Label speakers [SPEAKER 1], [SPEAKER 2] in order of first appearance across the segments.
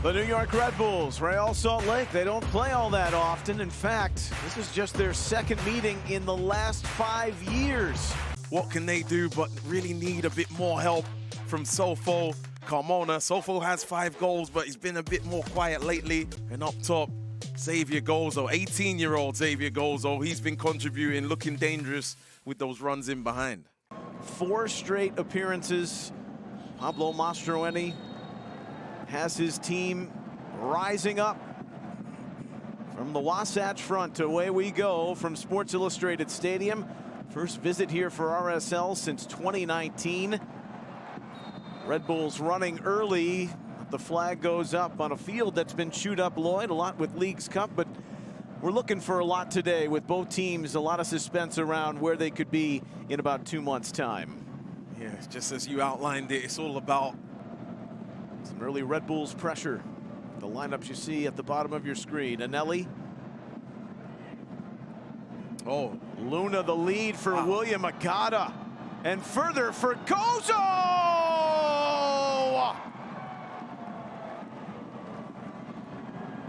[SPEAKER 1] The New York Red Bulls, Real Salt Lake, they don't play all that often. In fact, this is just their second meeting in the last 5 years.
[SPEAKER 2] What can they do but really need a bit more help from Sofo Carmona? Sofo has 5 goals, but he's been a bit more quiet lately. And up top, Xavier Gozo, 18-year-old Xavier Gozo. He's been contributing, looking dangerous with those runs in behind.
[SPEAKER 1] 4 straight appearances. Pablo Mastroeni has his team rising up from the Wasatch Front. Away we go from Sports Illustrated Stadium. First visit here for RSL since 2019. Red Bulls running early. The flag goes up on a field that's been chewed up, Lloyd, a lot with Leagues Cup, but we're looking for a lot today with both teams. A lot of suspense around where they could be in about 2 months' time.
[SPEAKER 2] Yeah, just as you outlined it, it's all about
[SPEAKER 1] some early Red Bulls pressure. The lineups you see at the bottom of your screen. Anelli. Oh, Luna the lead for William Agata. And further for Gozo!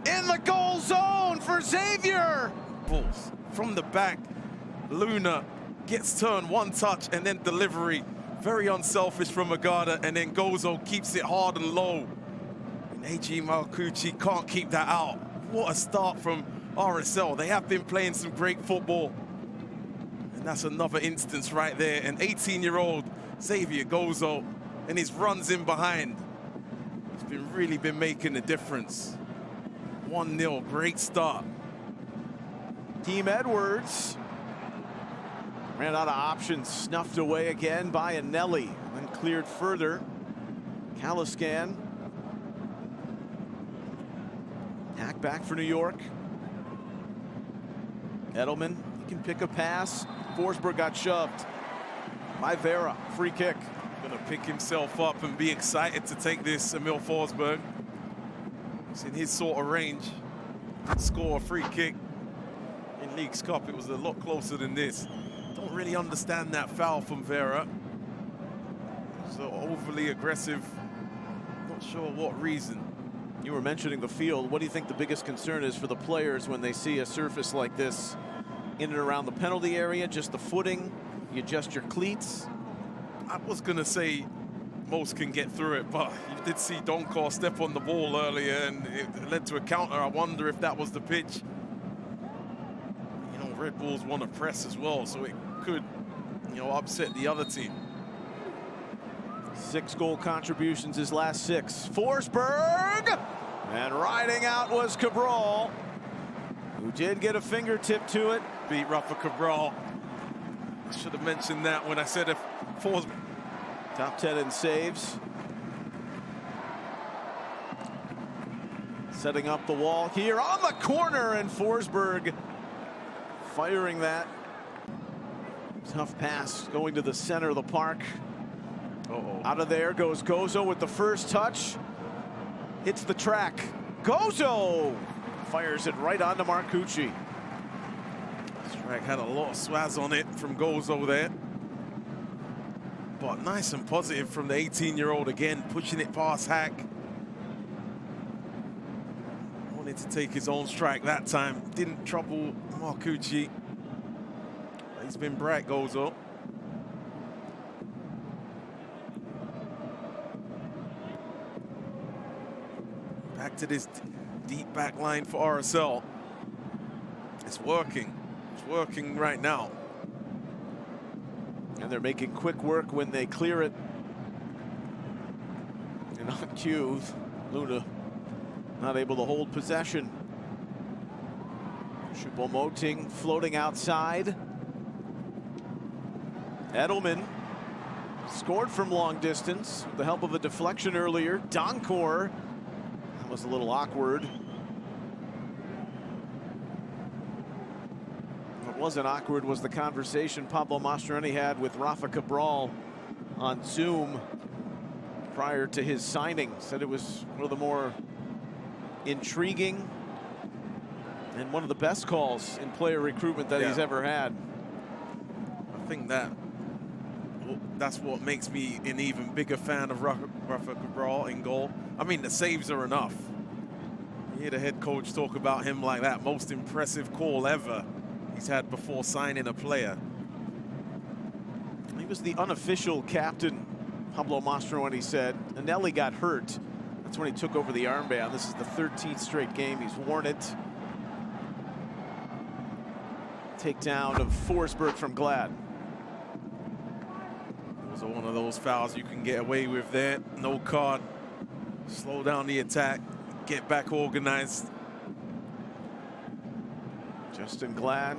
[SPEAKER 1] In the goal zone for Xavier!
[SPEAKER 2] Bulls from the back. Luna gets turned, one touch, and then delivery. Very unselfish from Agata, and then Gozo keeps it hard and low. And AG Malcucci can't keep that out. What a start from RSL. They have been playing some great football. And that's another instance right there. And 18-year-old Xavier Gozo and his runs in behind. He's really been making a difference. 1-0, great start.
[SPEAKER 1] Team Edwards ran out of options, snuffed away again by Anelli, then cleared further. Caliscan. Hack back for New York. Edelman, he can pick a pass. Forsberg got shoved by Vera. Free kick.
[SPEAKER 2] Gonna pick himself up and be excited to take this, Emil Forsberg. It's in his sort of range. Score a free kick in Leagues Cup. It was a lot closer than this. Don't really understand that foul from Vera. So overly aggressive. Not sure what reason.
[SPEAKER 1] You were mentioning the field. What do you think the biggest concern is for the players when they see a surface like this in and around the penalty area? Just the footing? You adjust your cleats?
[SPEAKER 2] I was going to say most can get through it, but you did see Donkor step on the ball earlier and it led to a counter. I wonder if that was the pitch. You know, Red Bulls want to press as well, so it could, you know, upset the other team.
[SPEAKER 1] 6 goal contributions his last 6. Forsberg! And riding out was Cabral, who did get a fingertip to it.
[SPEAKER 2] Beat Rafa Cabral. I should have mentioned that when I said if Forsberg.
[SPEAKER 1] Top 10 in saves. Setting up the wall here on the corner, and Forsberg firing that. Tough pass going to the center of the park. Out of there goes Gozo with the first touch. Hits the track. Gozo fires it right onto Marcucci.
[SPEAKER 2] This track had a lot of swaz on it from Gozo there. But nice and positive from the 18-year-old again, pushing it past Hack. Wanted to take his own strike that time. Didn't trouble Marcucci. He's been bright, Gozo. Back to this deep back line for RSL. It's working. It's working right now.
[SPEAKER 1] And they're making quick work when they clear it. And on cue, Luna not able to hold possession. Choupo-Moting floating outside. Edelman scored from long distance with the help of a deflection earlier. Donkor, that was a little awkward. What wasn't awkward was the conversation Pablo Mastroeni had with Rafa Cabral on Zoom prior to his signing. Said it was one of the more intriguing and one of the best calls in player recruitment that he's ever had.
[SPEAKER 2] I think that's what makes me an even bigger fan of Rafa Cabral in goal. I mean, the saves are enough. You hear the head coach talk about him like that. Most impressive call ever he's had before signing a player.
[SPEAKER 1] He was the unofficial captain, Pablo Mastroeni said. Anelli got hurt. That's when he took over the armband. This is the 13th straight game he's worn it. Takedown of Forsberg from Glad.
[SPEAKER 2] Those are one of those fouls you can get away with there. No card. Slow down the attack. Get back organized.
[SPEAKER 1] Justin Glad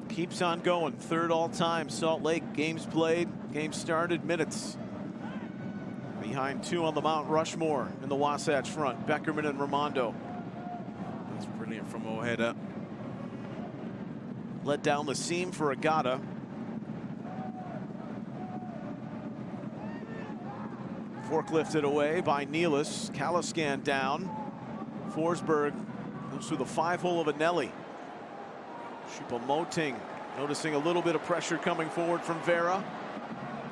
[SPEAKER 1] keeps on going. Third all-time Salt Lake. Games played, games started, minutes. Behind two on the Mount Rushmore in the Wasatch front. Beckerman and Raimondo.
[SPEAKER 2] That's brilliant from Ojeda.
[SPEAKER 1] Let down the seam for Agata. Forklifted away by Nealis. Kalaskan down. Forsberg goes through the 5-hole of Anelli. Choupo-Moting noticing a little bit of pressure coming forward from Vera.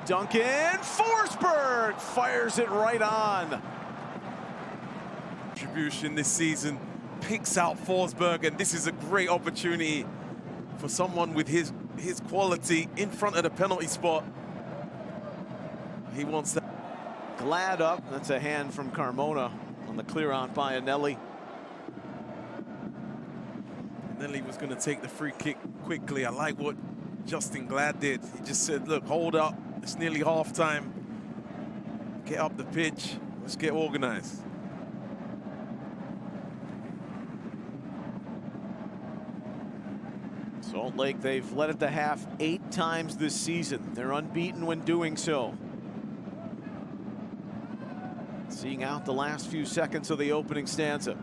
[SPEAKER 1] Duncan. Forsberg fires it right on.
[SPEAKER 2] Contribution this season picks out Forsberg, and this is a great opportunity for someone with his quality in front of the penalty spot. He wants that.
[SPEAKER 1] Glad up. That's a hand from Carmona on the clear on by Anelli.
[SPEAKER 2] Anelli was going to take the free kick quickly. I like what Justin Glad did. He just said, look, hold up. It's nearly halftime. Get up the pitch. Let's get organized.
[SPEAKER 1] Salt Lake, they've led at the half 8 times this season. They're unbeaten when doing so. Seeing out the last few seconds of the opening stanza.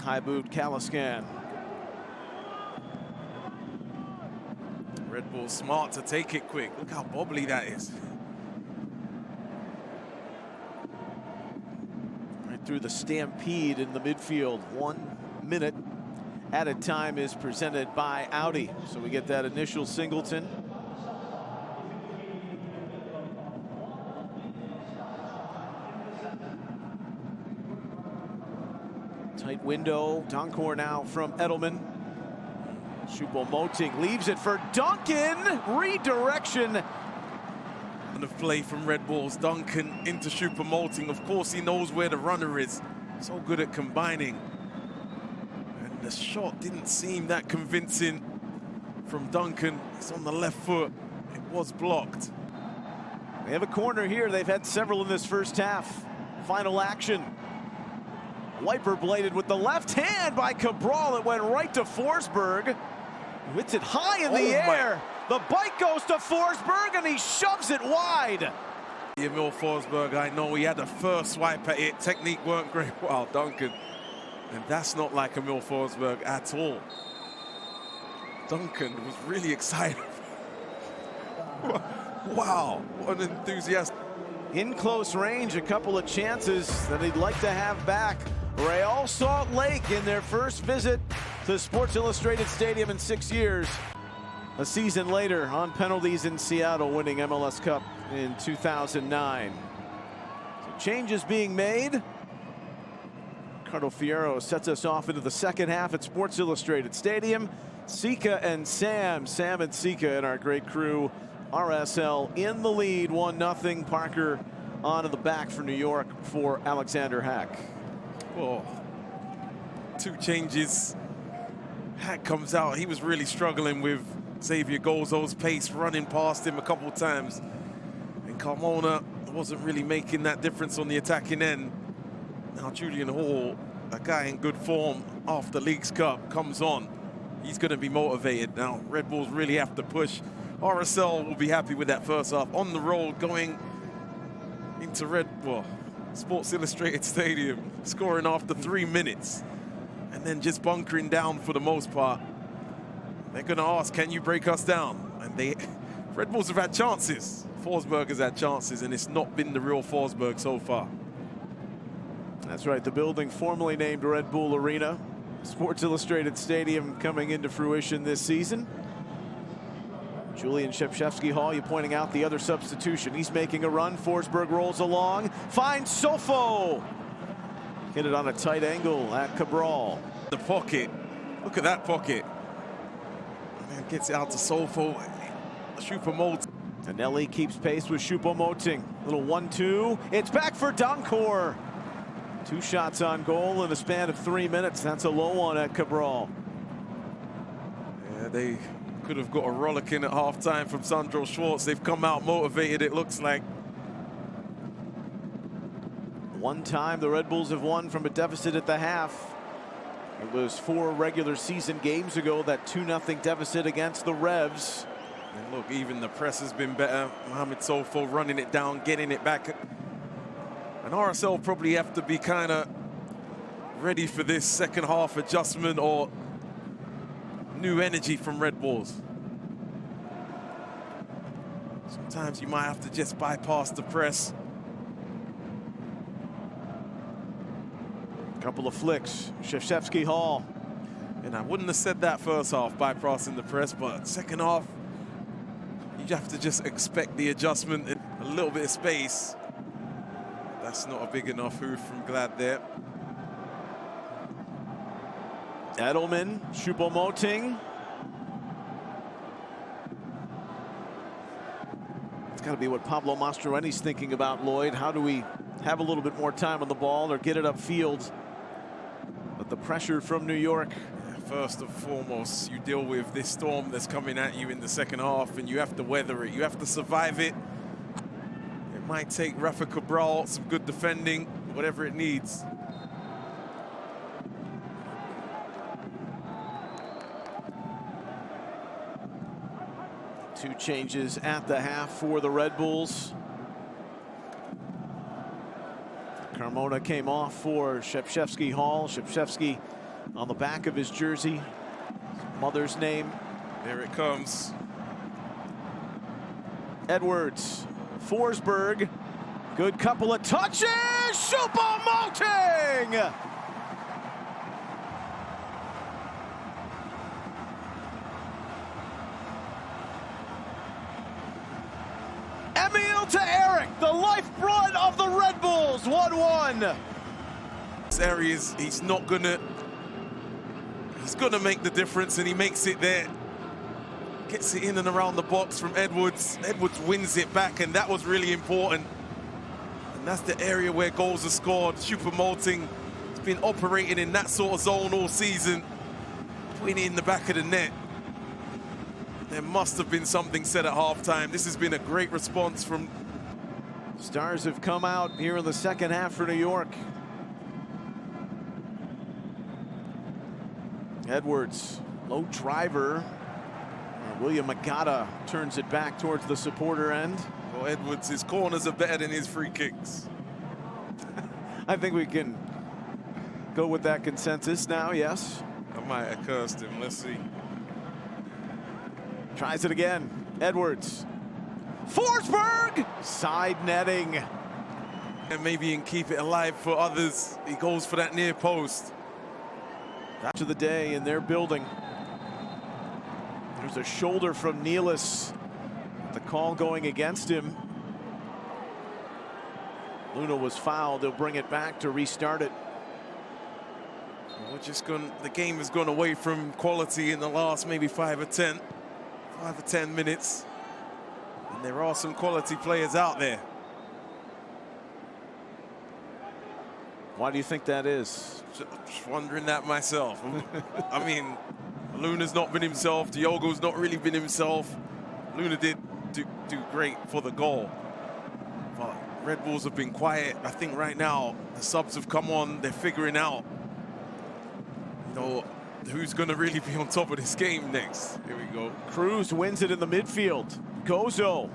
[SPEAKER 1] High boot, Kalaskan.
[SPEAKER 2] Red Bull smart to take it quick. Look how bobbly that is.
[SPEAKER 1] Right through the stampede in the midfield. 1 minute added time is presented by Audi. So we get that initial singleton. Tight window. Donkor now from Edelman. Choupo-Moting leaves it for Duncan. Redirection.
[SPEAKER 2] And the play from Red Bulls. Duncan into Choupo-Moting. Of course, he knows where the runner is. So good at combining. And the shot didn't seem that convincing from Duncan. It's on the left foot. It was blocked.
[SPEAKER 1] They have a corner here. They've had several in this first half. Final action. Wiper bladed with the left hand by Cabral. It went right to Forsberg. Hits it high in the air. The bike goes to Forsberg and he shoves it wide.
[SPEAKER 2] Emil Forsberg, I know he had the first swipe at it. Technique weren't great. Wow, Duncan. And that's not like Emil Forsberg at all. Duncan was really excited. Wow, what an enthusiastic.
[SPEAKER 1] In close range, a couple of chances that he'd like to have back. Real Salt Lake in their first visit to Sports Illustrated Stadium in 6 years. A season later on penalties in Seattle, winning MLS Cup in 2009. So changes being made. Ricardo Fierro sets us off into the second half at Sports Illustrated Stadium. Sika and Sam and Sika and our great crew. RSL in the lead, 1-0. Parker on to the back for New York for Alexander Hack.
[SPEAKER 2] Oh, 2 changes. Hack comes out. He was really struggling with Xavier Gozo's pace, running past him a couple of times. And Carmona wasn't really making that difference on the attacking end. Now Julian Hall, a guy in good form after Leagues Cup, comes on. He's going to be motivated now. Red Bulls really have to push. RSL will be happy with that first half. On the road, going into Sports Illustrated Stadium, scoring after 3 minutes, and then just bunkering down for the most part. They're going to ask, can you break us down? And Red Bulls have had chances. Forsberg has had chances, and it's not been the real Forsberg so far.
[SPEAKER 1] That's right, the building formerly named Red Bull Arena. Sports Illustrated Stadium coming into fruition this season. Julian Shepshevsky-Hall, you pointing out the other substitution. He's making a run. Forsberg rolls along, finds Sofo. Hit it on a tight angle at Cabral.
[SPEAKER 2] The pocket. Look at that pocket. Man gets it out to Sofo. Choupo-Moting.
[SPEAKER 1] Tonelli keeps pace with Choupo-Moting. Little 1-2. It's back for Donkor. 2 shots on goal in a span of 3 minutes. That's a low one at Cabral.
[SPEAKER 2] Yeah, they could have got a rollicking at halftime from Sandro Schwartz. They've come out motivated, it looks like.
[SPEAKER 1] One time the Red Bulls have won from a deficit at the half. It was 4 regular season games ago, that 2-0 deficit against the Revs.
[SPEAKER 2] And look, even the press has been better. Mohamed Sofo running it down, getting it back. And RSL probably have to be kind of ready for this second half adjustment or new energy from Red Bulls. Sometimes you might have to just bypass the press.
[SPEAKER 1] Couple of flicks. Shevchevsky-Hall.
[SPEAKER 2] And I wouldn't have said that first half, bypassing the press, but second half, you have to just expect the adjustment, a little bit of space. That's not a big enough hoof from Glad there.
[SPEAKER 1] Edelman, Choupo-Moting. It's got to be what Pablo Mastroeni's thinking about, Lloyd. How do we have a little bit more time on the ball or get it upfield? But the pressure from New York.
[SPEAKER 2] First and foremost, you deal with this storm that's coming at you in the second half, and you have to weather it. You have to survive it. It might take Rafa Cabral some good defending, whatever it needs.
[SPEAKER 1] Two changes at the half for the Red Bulls. Carmona came off for Shepshevsky-Hall. Shepshevsky on the back of his jersey, mother's name.
[SPEAKER 2] There it comes.
[SPEAKER 1] Edwards, Forsberg, good couple of touches. Choupo-Moting! Emil to Eric, the lifeblood of the Red Bulls, 1-1.
[SPEAKER 2] This area is, he's gonna make the difference, and he makes it there. Gets it in and around the box from Edwards. Edwards wins it back, and that was really important. And that's the area where goals are scored. Choupo-Moting has been operating in that sort of zone all season, putting it in the back of the net. There must have been something said at halftime. This has been a great response from...
[SPEAKER 1] Stars have come out here in the second half for New York. Edwards, low driver. William Magada turns it back towards the supporter end.
[SPEAKER 2] Well, Edwards, his corners are better than his free kicks.
[SPEAKER 1] I think we can go with that consensus now, yes.
[SPEAKER 2] I might have cursed him. Let's see.
[SPEAKER 1] Tries it again. Edwards. Forsberg! Side netting.
[SPEAKER 2] And maybe he can keep it alive for others. He goes for that near post.
[SPEAKER 1] Match of the day in their building. There's a shoulder from Nealis. The call going against him. Luna was fouled. They'll bring it back to restart it.
[SPEAKER 2] The game has gone away from quality in the last maybe 5 or 10 minutes. And there are some quality players out there.
[SPEAKER 1] Why do you think that is?
[SPEAKER 2] Just wondering that myself. I mean, Luna's not been himself. Diogo's not really been himself. Luna did do great for the goal. But Red Bulls have been quiet. I think right now the subs have come on. They're figuring out, you know, who's going to really be on top of this game next. Here we go.
[SPEAKER 1] Cruz wins it in the midfield. Gozo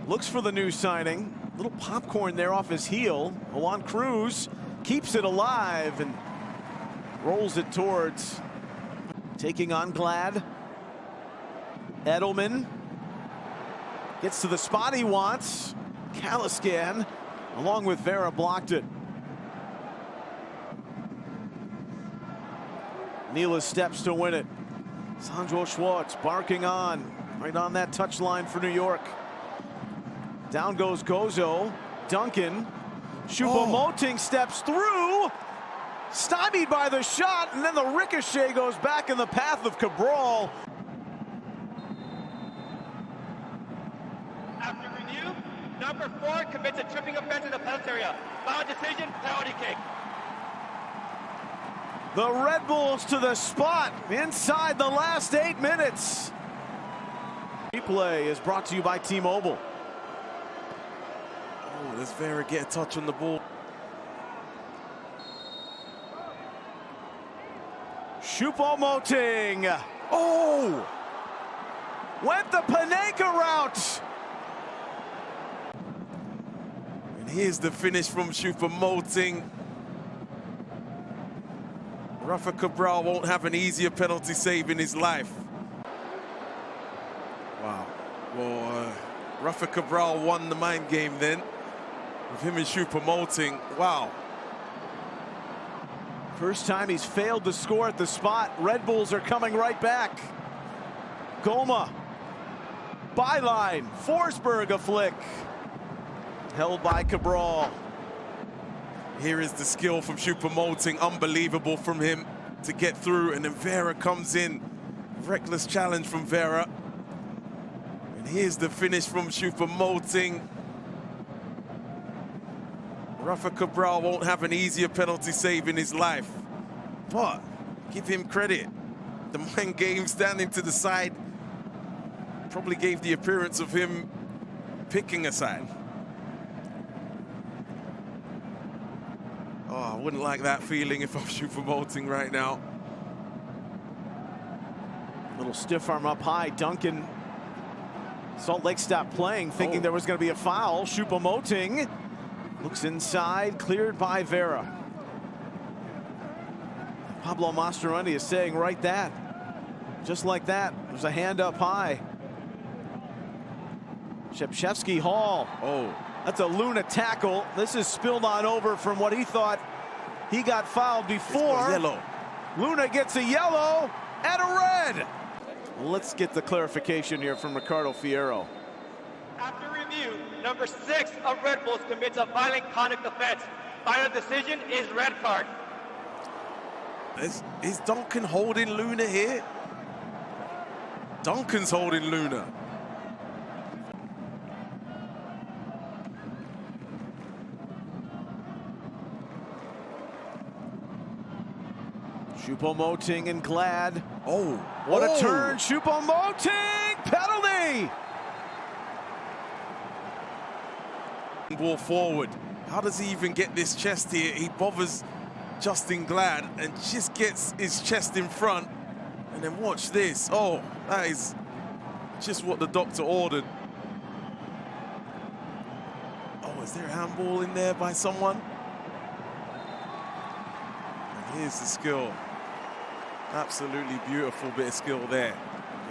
[SPEAKER 1] looks for the new signing. Little popcorn there off his heel. Juan Cruz keeps it alive and rolls it towards. Taking on Glad. Edelman gets to the spot he wants. Caliscan, along with Vera, blocked it. Nealis steps to win it. Sandro Schwartz barking on. right on that touchline for New York. Down goes Gozo. Duncan. Choupo-Moting steps through. Stymied by the shot, and then the ricochet goes back in the path of Cabral.
[SPEAKER 3] After review, number 4 commits a tripping offense in the penalty area. Foul decision, penalty kick.
[SPEAKER 1] The Red Bulls to the spot inside the last 8 minutes. Replay is brought to you by T-Mobile.
[SPEAKER 2] Oh, does Vera get a touch on the ball?
[SPEAKER 1] Choupo-Moting.
[SPEAKER 2] Oh!
[SPEAKER 1] Went the Panenka route.
[SPEAKER 2] And here's the finish from Choupo-Moting. Rafa Cabral won't have an easier penalty save in his life. Wow. Well, Rafa Cabral won the mind game then with him and Choupo-Moting. Wow.
[SPEAKER 1] First time he's failed to score at the spot. Red Bulls are coming right back. Goma. Byline. Forsberg a flick. Held by Cabral.
[SPEAKER 2] Here is the skill from Choupo-Moting. Unbelievable from him to get through. And then Vera comes in. Reckless challenge from Vera. And here's the finish from Choupo-Moting. Rafa Cabral won't have an easier penalty save in his life. But give him credit. The mind game standing to the side probably gave the appearance of him picking a side. Oh, I wouldn't like that feeling if I'm Choupo-Moting right now.
[SPEAKER 1] Little stiff arm up high. Duncan. Salt Lake stopped playing, thinking there was going to be a foul. Choupo-Moting looks inside, cleared by Vera. Pablo Mastroeni is saying right that. Just like that, there's a hand up high. Shepchevsky Hall.
[SPEAKER 2] Oh.
[SPEAKER 1] That's a Luna tackle. This is spilled on over from what he thought he got fouled before.
[SPEAKER 2] Yellow.
[SPEAKER 1] Luna gets a yellow and a red. Let's get the clarification here from Ricardo Fierro.
[SPEAKER 3] After review, number 6 of Red Bulls commits a violent conduct offense. Final decision is red card.
[SPEAKER 2] Is Duncan holding Luna here? Duncan's holding Luna.
[SPEAKER 1] Choupo-Moting and Glad.
[SPEAKER 2] Oh,
[SPEAKER 1] what a turn. Choupo-Moting, penalty.
[SPEAKER 2] Ball forward. How does he even get this chest here? He bothers Justin Glad and just gets his chest in front. And then watch this. Oh, that is just what the doctor ordered. Oh, is there a handball in there by someone? And here's the skill. Absolutely beautiful bit of skill there.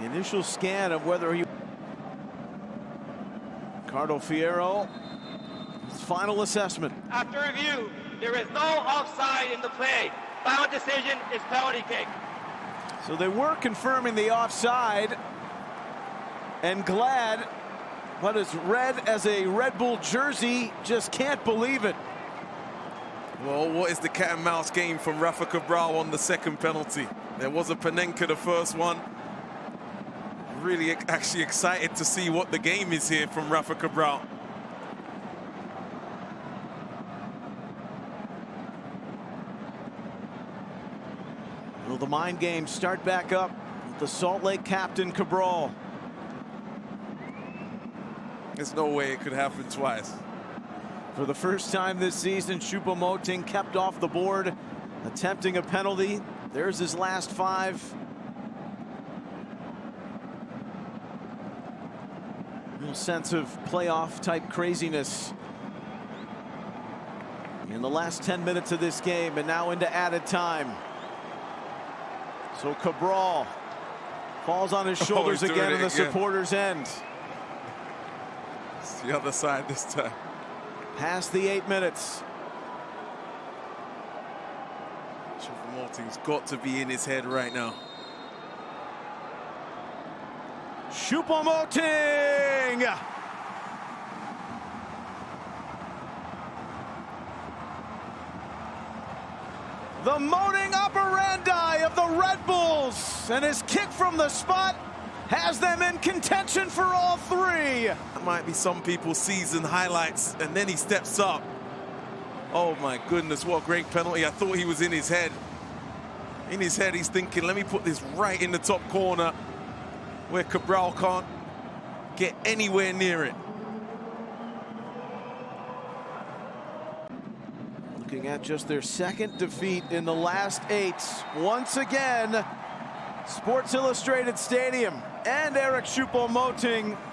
[SPEAKER 1] The initial scan of whether he... Ricardo Fierro, his final assessment.
[SPEAKER 3] After review, there is no offside in the play. Final decision is penalty kick.
[SPEAKER 1] So they were confirming the offside. And Glad, what is red as a Red Bull jersey, just can't believe it.
[SPEAKER 2] Well, what is the cat and mouse game from Rafa Cabral on the second penalty? There was a Panenka the first one. Really actually excited to see what the game is here from Rafa Cabral.
[SPEAKER 1] Will the mind games start back up with the Salt Lake captain Cabral?
[SPEAKER 2] There's no way it could happen twice.
[SPEAKER 1] For the first time this season, Choupo-Moting kept off the board, attempting a penalty. There's his last 5. Real sense of playoff type craziness in the last 10 minutes of this game, and now into added time. So Cabral falls on his shoulders again in the supporters' end.
[SPEAKER 2] It's the other side this time.
[SPEAKER 1] Past the 8 minutes.
[SPEAKER 2] Choupo-Moting's got to be in his head right now.
[SPEAKER 1] Choupo-Moting. The Moting operandi of the Red Bulls, and his kick from the spot has them in contention for all three.
[SPEAKER 2] That might be some people's season highlights, and then he steps up. Oh my goodness, what a great penalty. I thought he was in his head. In his head, he's thinking, let me put this right in the top corner where Cabral can't get anywhere near it.
[SPEAKER 1] Looking at just their second defeat in the last 8. Once again, Sports Illustrated Stadium and Eric Choupo-Moting